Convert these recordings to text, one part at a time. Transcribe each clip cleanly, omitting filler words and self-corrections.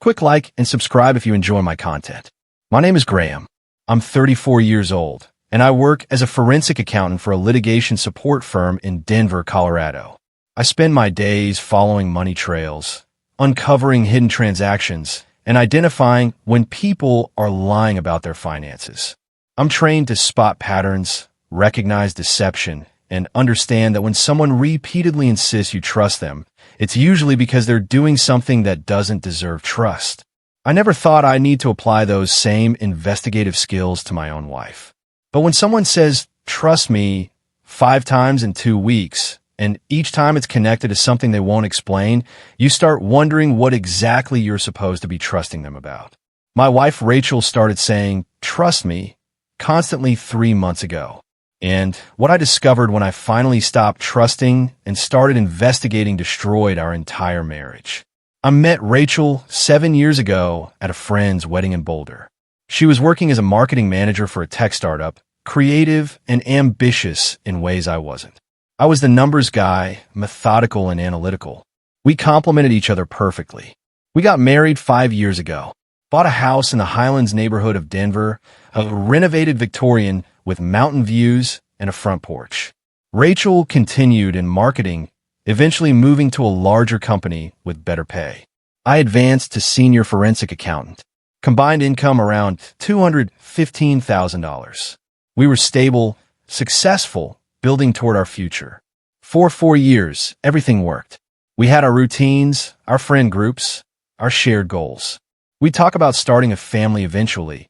Quick like and subscribe if you enjoy my content. My name is Graham. I'm 34 years old, and I work as a forensic accountant for a litigation support firm in Denver, Colorado. I spend my days following money trails, uncovering hidden transactions, and identifying when people are lying about their finances. I'm trained to spot patterns, recognize deception, and understand that when someone repeatedly insists you trust them, it's usually because they're doing something that doesn't deserve trust. I never thought I'd need to apply those same investigative skills to my own wife. But when someone says, "Trust me," 5 times in 2 weeks, and each time it's connected to something they won't explain, you start wondering what exactly you're supposed to be trusting them about. My wife Rachel started saying, "Trust me," constantly 3 months ago. And what I discovered when I finally stopped trusting and started investigating destroyed our entire marriage. I met Rachel 7 years ago at a friend's wedding in Boulder. She was working as a marketing manager for a tech startup, creative and ambitious in ways I wasn't. I was the numbers guy, methodical and analytical. We complemented each other perfectly. We got married 5 years ago, bought a house in the Highlands neighborhood of Denver, a renovated Victorian with mountain views and a front porch. Rachel continued in marketing, eventually moving to a larger company with better pay. I advanced to senior forensic accountant, combined income around $215,000. We were stable, successful, building toward our future. For 4 years, everything worked. We had our routines, our friend groups, our shared goals. We'd talk about starting a family eventually,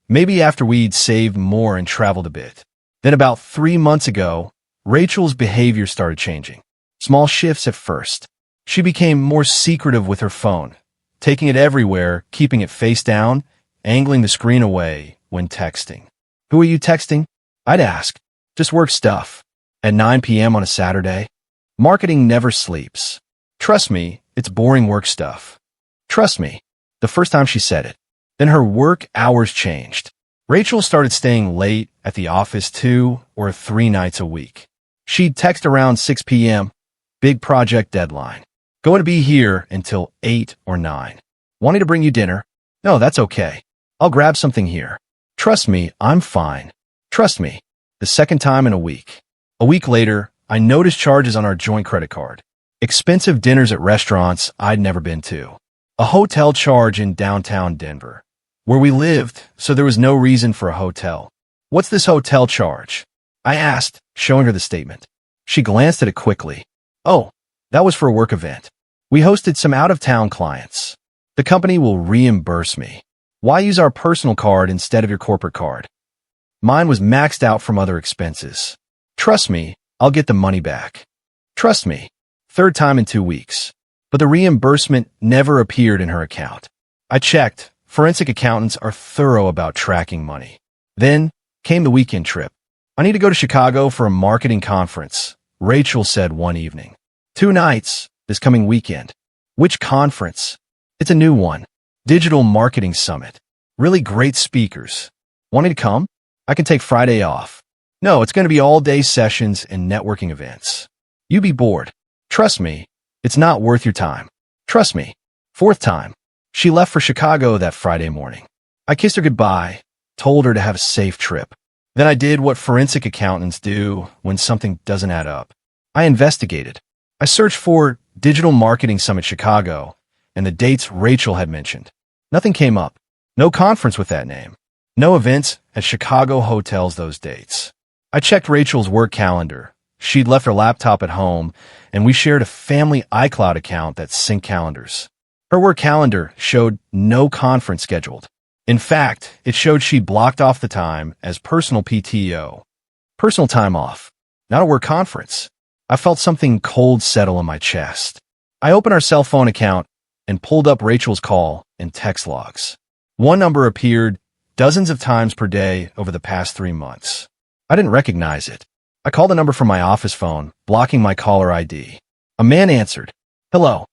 maybe after we'd saved more and traveled a bit. Then about 3 months ago, Rachel's behavior started changing. Small shifts at first. She became more secretive with her phone, taking it everywhere, keeping it face down, angling the screen away when texting. "Who are you texting?" I'd ask. "Just work stuff." At 9 p.m. on a Saturday. Marketing never sleeps. "Trust me, it's boring work stuff." "Trust me." The first time she said it. Then her work hours changed. Rachel started staying late at the office 2 or 3 nights a week. She'd text around 6 p.m., big project deadline. "Going to be here until 8 or 9. Wanting to bring you dinner?" "No, that's okay. I'll grab something here." "Trust me, I'm fine." "Trust me." The second time in a week. A week later, I noticed charges on our joint credit card. Expensive dinners at restaurants I'd never been to. A hotel charge in downtown Denver, where we lived, so there was no reason for a hotel. "What's this hotel charge?" I asked, showing her the statement. She glanced at it quickly. "Oh, that was for a work event. We hosted some out-of-town clients. The company will reimburse me. Why use our personal card instead of your corporate card? Mine was maxed out from other expenses. Trust me, I'll get the money back." "Trust me." Third time in 2 weeks. But the reimbursement never appeared in her account. I checked. Forensic accountants are thorough about tracking money. Then came the weekend trip. "I need to go to Chicago for a marketing conference," Rachel said one evening. 2 nights this coming weekend." "Which conference?" "It's a new one. Digital Marketing Summit. Really great speakers. Wanting to come? I can take Friday off." "No, it's going to be all-day sessions and networking events. You'd be bored." "Trust me, it's not worth your time." "Trust me." Fourth time. She left for Chicago that Friday morning. I kissed her goodbye, told her to have a safe trip. Then I did what forensic accountants do when something doesn't add up. I investigated. I searched for Digital Marketing Summit Chicago and the dates Rachel had mentioned. Nothing came up. No conference with that name. No events at Chicago hotels those dates. I checked Rachel's work calendar. She'd left her laptop at home, and we shared a family iCloud account that synced calendars. Her work calendar showed no conference scheduled. In fact, it showed she'd blocked off the time as personal PTO. Personal time off, not a work conference. I felt something cold settle in my chest. I opened our cell phone account and pulled up Rachel's call and text logs. One number appeared dozens of times per day over the past 3 months. I didn't recognize it. I called the number from my office phone, blocking my caller ID. A man answered. "Hello.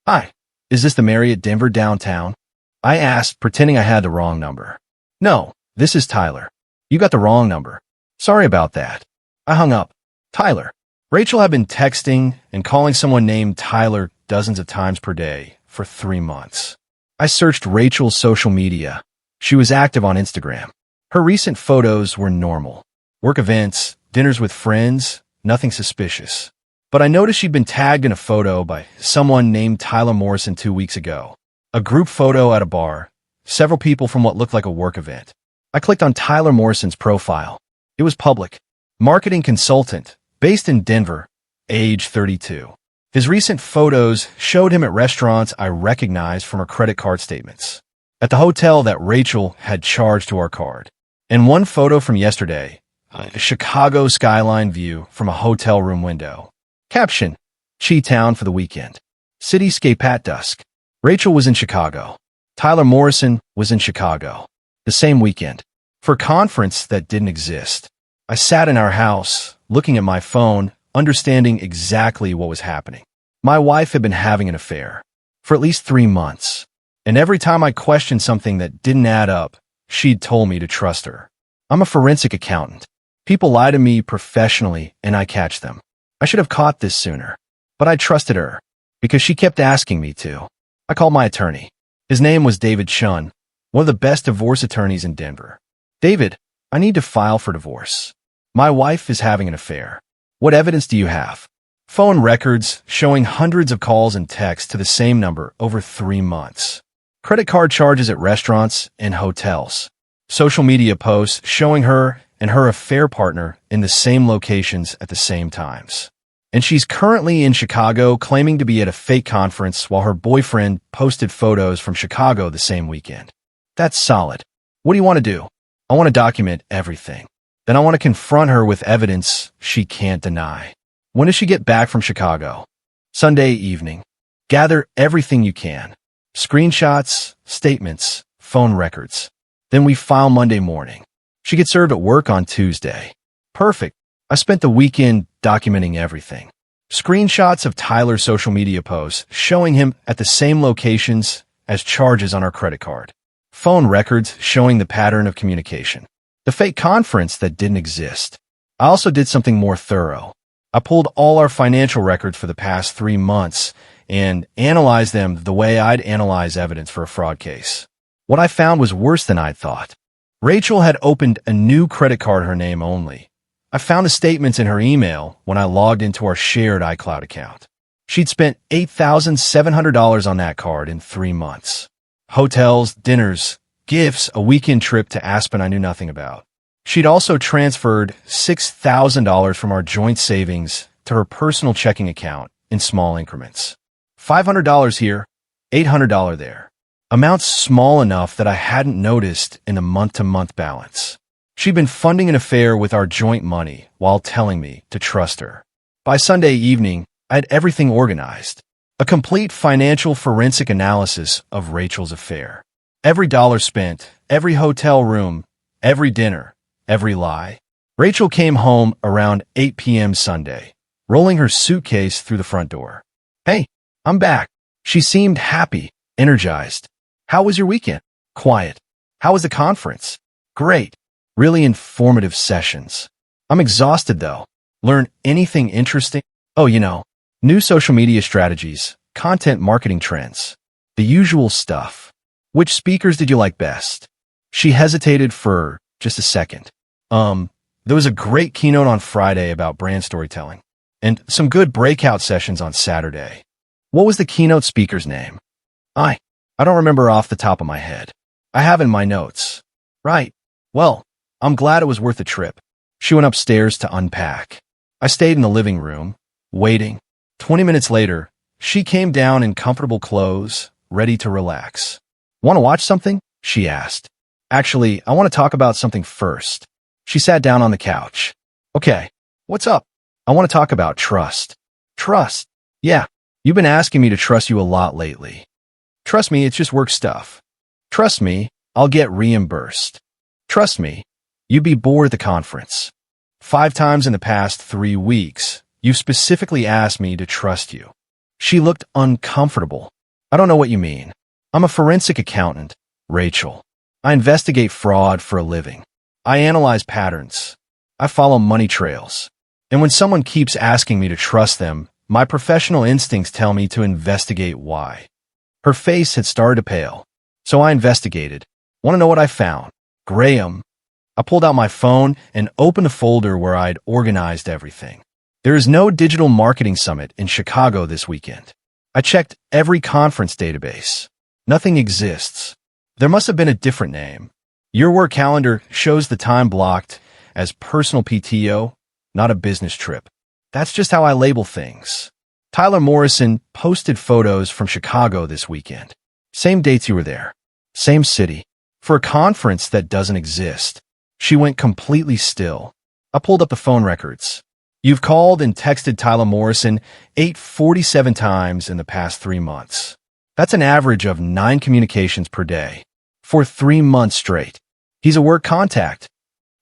Hi. Is this the Marriott Denver downtown?" I asked, pretending I had the wrong number. "No, this is Tyler. You got the wrong number. Sorry about that." I hung up. Tyler. Rachel had been texting and calling someone named Tyler dozens of times per day for 3 months. I searched Rachel's social media. She was active on Instagram. Her recent photos were normal. Work events, dinners with friends, nothing suspicious. But I noticed she'd been tagged in a photo by someone named Tyler Morrison 2 weeks ago. A group photo at a bar, several people from what looked like a work event. I clicked on Tyler Morrison's profile. It was public. Marketing consultant, based in Denver, age 32. His recent photos showed him at restaurants I recognized from her credit card statements. At the hotel that Rachel had charged to our card. And one photo from yesterday, a Chicago skyline view from a hotel room window. Caption, Chi-Town for the weekend. Cityscape at dusk. Rachel was in Chicago. Tyler Morrison was in Chicago. The same weekend. For a conference that didn't exist. I sat in our house, looking at my phone, understanding exactly what was happening. My wife had been having an affair. For at least 3 months. And every time I questioned something that didn't add up, she'd told me to trust her. I'm a forensic accountant. People lie to me professionally, and I catch them. I should have caught this sooner. But I trusted her, because she kept asking me to. I called my attorney. His name was David Shun, one of the best divorce attorneys in Denver. David, I need to file for divorce. My wife is having an affair. What evidence do you have? Phone records showing hundreds of calls and texts to the same number over 3 months. Credit card charges at restaurants and hotels. Social media posts showing her and her affair partner in the same locations at the same times. And she's currently in Chicago claiming to be at a fake conference while her boyfriend posted photos from Chicago the same weekend. That's solid. What do you want to do? I want to document everything. Then I want to confront her with evidence she can't deny. When does she get back from Chicago? Sunday evening. Gather everything you can. Screenshots, statements, phone records. Then we file Monday morning. She gets served at work on Tuesday. Perfect. I spent the weekend documenting everything. Screenshots of Tyler's social media posts showing him at the same locations as charges on our credit card. Phone records showing the pattern of communication. The fake conference that didn't exist. I also did something more thorough. I pulled all our financial records for the past 3 months and analyzed them the way I'd analyze evidence for a fraud case. What I found was worse than I'd thought. Rachel had opened a new credit card her name only. I found the statements in her email when I logged into our shared iCloud account. She'd spent $8,700 on that card in 3 months. Hotels, dinners, gifts, a weekend trip to Aspen I knew nothing about. She'd also transferred $6,000 from our joint savings to her personal checking account in small increments. $500 here, $800 there. Amounts small enough that I hadn't noticed in the month-to-month balance. She'd been funding an affair with our joint money while telling me to trust her. By Sunday evening, I had everything organized. A complete financial forensic analysis of Rachel's affair. Every dollar spent, every hotel room, every dinner, every lie. Rachel came home around 8 p.m. Sunday, rolling her suitcase through the front door. Hey, I'm back. She seemed happy, energized. How was your weekend? Quiet. How was the conference? Great. Really informative sessions. I'm exhausted though. Learn anything interesting? Oh, new social media strategies, content marketing trends, the usual stuff. Which speakers did you like best? She hesitated for just a second. There was a great keynote on Friday about brand storytelling and some good breakout sessions on Saturday. What was the keynote speaker's name? I don't remember off the top of my head. I have in my notes. Right. Well, I'm glad it was worth the trip. She went upstairs to unpack. I stayed in the living room, waiting. 20 minutes later, she came down in comfortable clothes, ready to relax. Want to watch something? She asked. Actually, I want to talk about something first. She sat down on the couch. Okay, what's up? I want to talk about trust. Trust? Yeah, you've been asking me to trust you a lot lately. Trust me, it's just work stuff. Trust me, I'll get reimbursed. Trust me, you'd be bored at the conference. 5 times in the past 3 weeks, you've specifically asked me to trust you. She looked uncomfortable. I don't know what you mean. I'm a forensic accountant, Rachel. I investigate fraud for a living. I analyze patterns. I follow money trails. And when someone keeps asking me to trust them, my professional instincts tell me to investigate why. Her face had started to pale. So I investigated. Want to know what I found? Graham. I pulled out my phone and opened a folder where I'd organized everything. There is no digital marketing summit in Chicago this weekend. I checked every conference database. Nothing exists. There must have been a different name. Your work calendar shows the time blocked as personal PTO, not a business trip. That's just how I label things. Tyler Morrison posted photos from Chicago this weekend. Same dates you were there. Same city. For a conference that doesn't exist. She went completely still. I pulled up the phone records. You've called and texted Tyler Morrison 847 times in the past 3 months. That's an average of 9 communications per day. For 3 months straight. He's a work contact.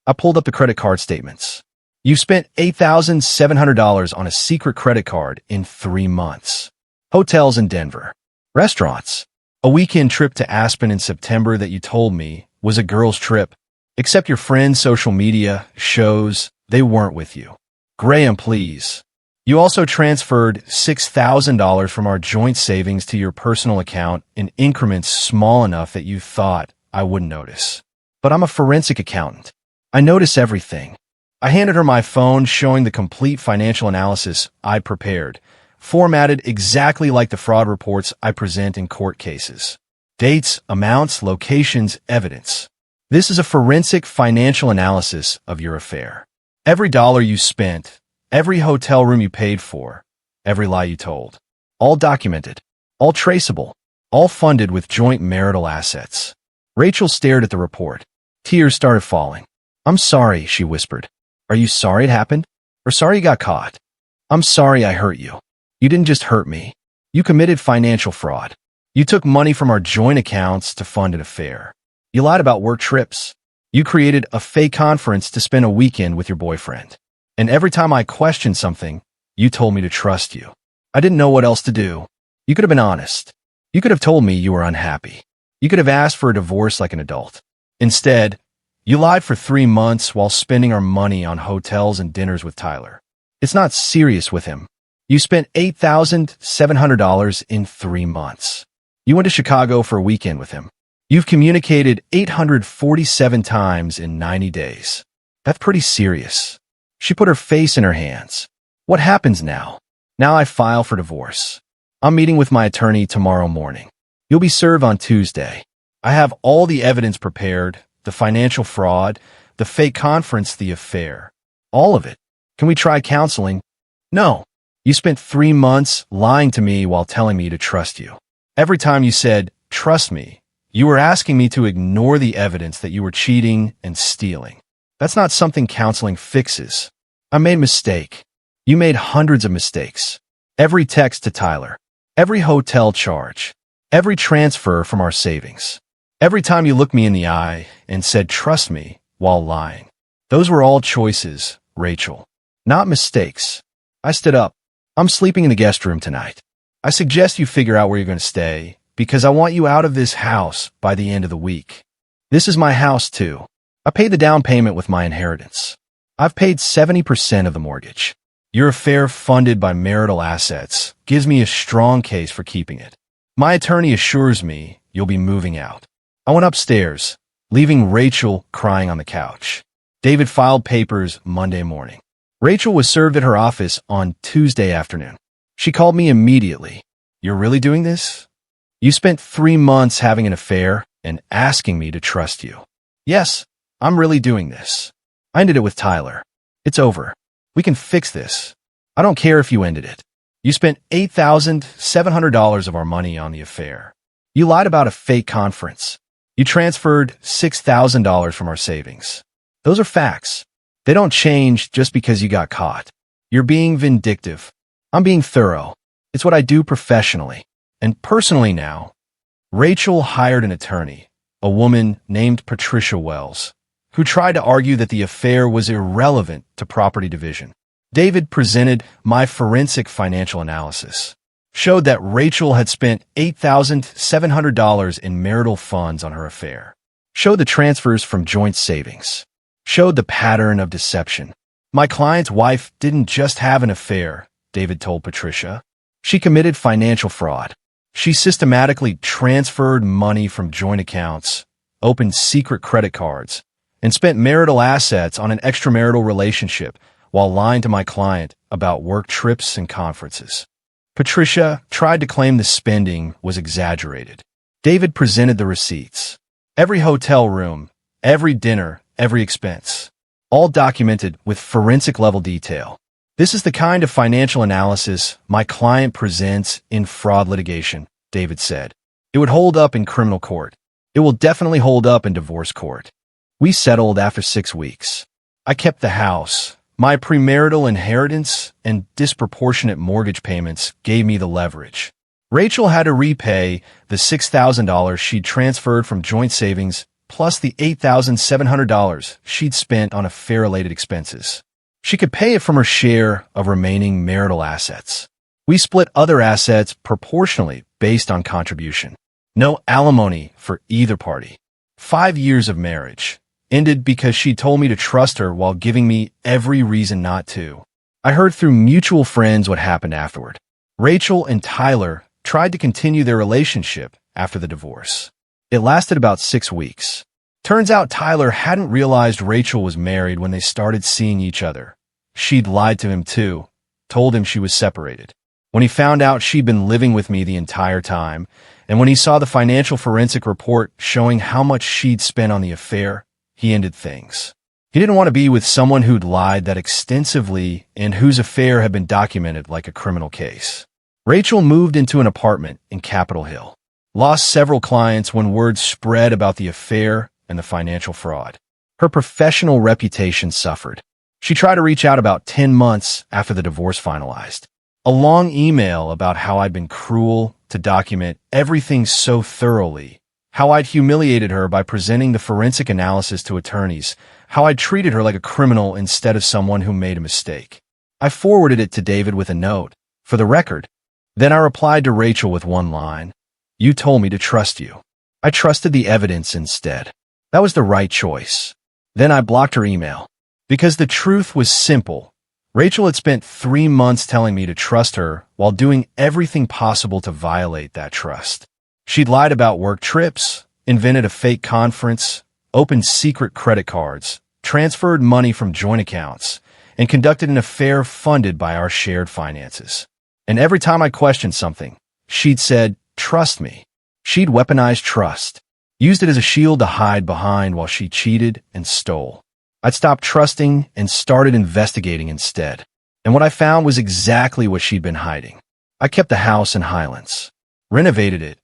I pulled up the credit card statements. You've spent $8,700 on a secret credit card in 3 months. Hotels in Denver. Restaurants. A weekend trip to Aspen in September that you told me was a girl's trip. Except your friends' social media shows they weren't with you. Graham, please. You also transferred $6,000 from our joint savings to your personal account in increments small enough that you thought I wouldn't notice. But I'm a forensic accountant. I notice everything. I handed her my phone showing the complete financial analysis I prepared, formatted exactly like the fraud reports I present in court cases. Dates, amounts, locations, evidence. This is a forensic financial analysis of your affair. Every dollar you spent, every hotel room you paid for, every lie you told. All documented, all traceable, all funded with joint marital assets. Rachel stared at the report. Tears started falling. I'm sorry, she whispered. Are you sorry it happened? Or sorry you got caught? I'm sorry I hurt you. You didn't just hurt me. You committed financial fraud. You took money from our joint accounts to fund an affair. You lied about work trips. You created a fake conference to spend a weekend with your boyfriend. And every time I questioned something, you told me to trust you. I didn't know what else to do. You could have been honest. You could have told me you were unhappy. You could have asked for a divorce like an adult. Instead, you lied for 3 months while spending our money on hotels and dinners with Tyler. It's not serious with him. You spent $8,700 in 3 months. You went to Chicago for a weekend with him. You've communicated 847 times in 90 days. That's pretty serious. She put her face in her hands. What happens now? Now I file for divorce. I'm meeting with my attorney tomorrow morning. You'll be served on Tuesday. I have all the evidence prepared, the financial fraud, the fake conference, the affair. All of it. Can we try counseling? No. You spent 3 months lying to me while telling me to trust you. Every time you said, trust me, you were asking me to ignore the evidence that you were cheating and stealing. That's not something counseling fixes. I made a mistake. You made hundreds of mistakes. Every text to Tyler. Every hotel charge. Every transfer from our savings. Every time you looked me in the eye and said, trust me, while lying. Those were all choices, Rachel. Not mistakes. I stood up. I'm sleeping in the guest room tonight. I suggest you figure out where you're going to stay, because I want you out of this house by the end of the week. This is my house, too. I paid the down payment with my inheritance. I've paid 70% of the mortgage. Your affair, funded by marital assets, gives me a strong case for keeping it. My attorney assures me you'll be moving out. I went upstairs, leaving Rachel crying on the couch. David filed papers Monday morning. Rachel was served at her office on Tuesday afternoon. She called me immediately. You're really doing this? You spent 3 months having an affair and asking me to trust you. Yes, I'm really doing this. I ended it with Tyler. It's over. We can fix this. I don't care if you ended it. You spent $8,700 of our money on the affair. You lied about a fake conference. You transferred $6,000 from our savings. Those are facts. They don't change just because you got caught. You're being vindictive. I'm being thorough. It's what I do professionally. And personally now, Rachel hired an attorney, a woman named Patricia Wells, who tried to argue that the affair was irrelevant to property division. David presented my forensic financial analysis, showed that Rachel had spent $8,700 in marital funds on her affair, showed the transfers from joint savings, showed the pattern of deception. My client's wife didn't just have an affair, David told Patricia. She committed financial fraud. She systematically transferred money from joint accounts, opened secret credit cards, and spent marital assets on an extramarital relationship while lying to my client about work trips and conferences. Patricia tried to claim the spending was exaggerated. David presented the receipts. Every hotel room, every dinner, every expense. All documented with forensic-level detail. This is the kind of financial analysis my client presents in fraud litigation, David said. It would hold up in criminal court. It will definitely hold up in divorce court. We settled after 6 weeks. I kept the house. My premarital inheritance and disproportionate mortgage payments gave me the leverage. Rachel had to repay the $6,000 she'd transferred from joint savings plus the $8,700 she'd spent on affair-related expenses. She could pay it from her share of remaining marital assets. We split other assets proportionally based on contribution. No alimony for either party. 5 years of marriage ended because she told me to trust her while giving me every reason not to. I heard through mutual friends what happened afterward. Rachel and Tyler tried to continue their relationship after the divorce. It lasted about 6 weeks. Turns out Tyler hadn't realized Rachel was married when they started seeing each other. She'd lied to him too, told him she was separated. When he found out she'd been living with me the entire time, and when he saw the financial forensic report showing how much she'd spent on the affair, he ended things. He didn't want to be with someone who'd lied that extensively and whose affair had been documented like a criminal case. Rachel moved into an apartment in Capitol Hill. Lost several clients when word spread about the affair and the financial fraud. Her professional reputation suffered. She tried to reach out about 10 months after the divorce finalized. A long email about how I'd been cruel to document everything so thoroughly, how I'd humiliated her by presenting the forensic analysis to attorneys, how I'd treated her like a criminal instead of someone who made a mistake. I forwarded it to David with a note, for the record. Then I replied to Rachel with one line. You told me to trust you. I trusted the evidence instead. That was the right choice. Then I blocked her email. Because the truth was simple. Rachel had spent 3 months telling me to trust her while doing everything possible to violate that trust. She'd lied about work trips, invented a fake conference, opened secret credit cards, transferred money from joint accounts, and conducted an affair funded by our shared finances. And every time I questioned something, she'd said, trust me. She'd weaponized trust, used it as a shield to hide behind while she cheated and stole. I'd stopped trusting and started investigating instead. And what I found was exactly what she'd been hiding. I kept the house in Highlands, renovated it,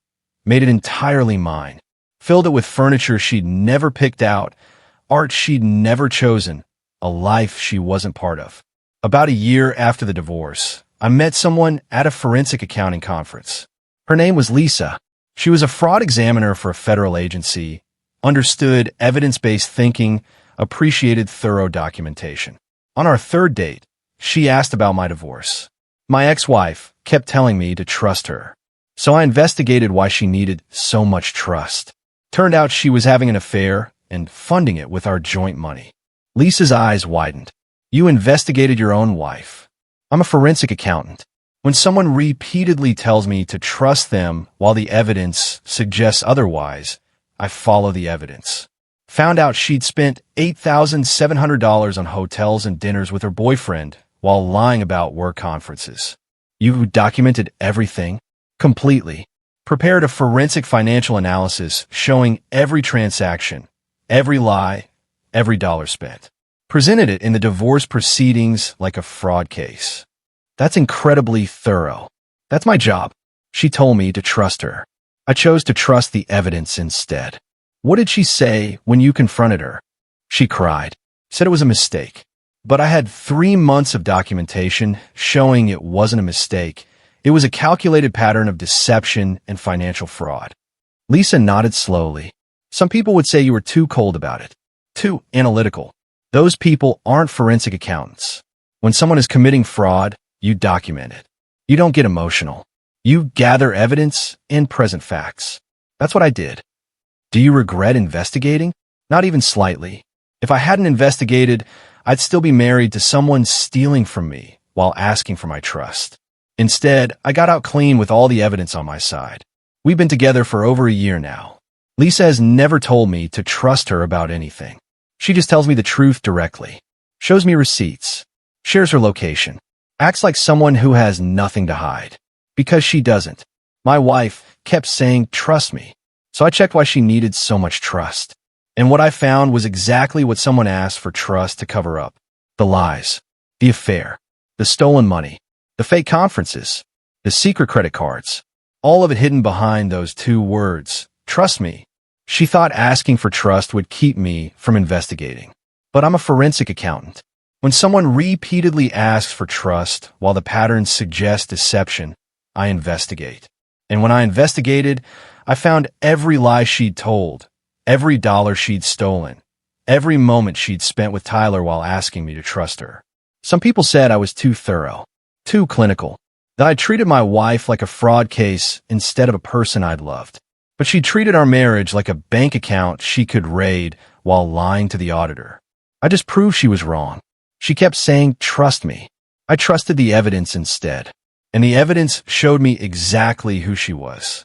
made it entirely mine, filled it with furniture she'd never picked out, art she'd never chosen, a life she wasn't part of. About a year after the divorce, I met someone at a forensic accounting conference. Her name was Lisa. She was a fraud examiner for a federal agency, understood evidence-based thinking, appreciated thorough documentation. On our third date, she asked about my divorce. My ex-wife kept telling me to trust her. So I investigated why she needed so much trust. Turned out she was having an affair and funding it with our joint money. Lisa's eyes widened. You investigated your own wife. I'm a forensic accountant. When someone repeatedly tells me to trust them while the evidence suggests otherwise, I follow the evidence. Found out she'd spent $8,700 on hotels and dinners with her boyfriend while lying about work conferences. You documented everything? Completely. Prepared a forensic financial analysis showing every transaction, every lie, every dollar spent. Presented it in the divorce proceedings like a fraud case. That's incredibly thorough. That's my job. She told me to trust her. I chose to trust the evidence instead. What did she say when you confronted her? She cried, said it was a mistake. But I had 3 months of documentation showing it wasn't a mistake. It was a calculated pattern of deception and financial fraud. Lisa nodded slowly. Some people would say you were too cold about it, too analytical. Those people aren't forensic accountants. When someone is committing fraud, you document it. You don't get emotional. You gather evidence and present facts. That's what I did. Do you regret investigating? Not even slightly. If I hadn't investigated, I'd still be married to someone stealing from me while asking for my trust. Instead, I got out clean with all the evidence on my side. We've been together for over a year now. Lisa has never told me to trust her about anything. She just tells me the truth directly, shows me receipts, shares her location, acts like someone who has nothing to hide. Because she doesn't. My wife kept saying, "Trust me." So I checked why she needed so much trust. And what I found was exactly what someone asked for trust to cover up. The lies, the affair, the stolen money, the fake conferences, the secret credit cards, all of it hidden behind those two words, trust me. She thought asking for trust would keep me from investigating. But I'm a forensic accountant. When someone repeatedly asks for trust while the patterns suggest deception, I investigate. And when I investigated, I found every lie she'd told, every dollar she'd stolen, every moment she'd spent with Tyler while asking me to trust her. Some people said I was too thorough, too clinical, that I treated my wife like a fraud case instead of a person I'd loved. But she treated our marriage like a bank account she could raid while lying to the auditor. I just proved she was wrong. She kept saying, "Trust me." I trusted the evidence instead. And the evidence showed me exactly who she was.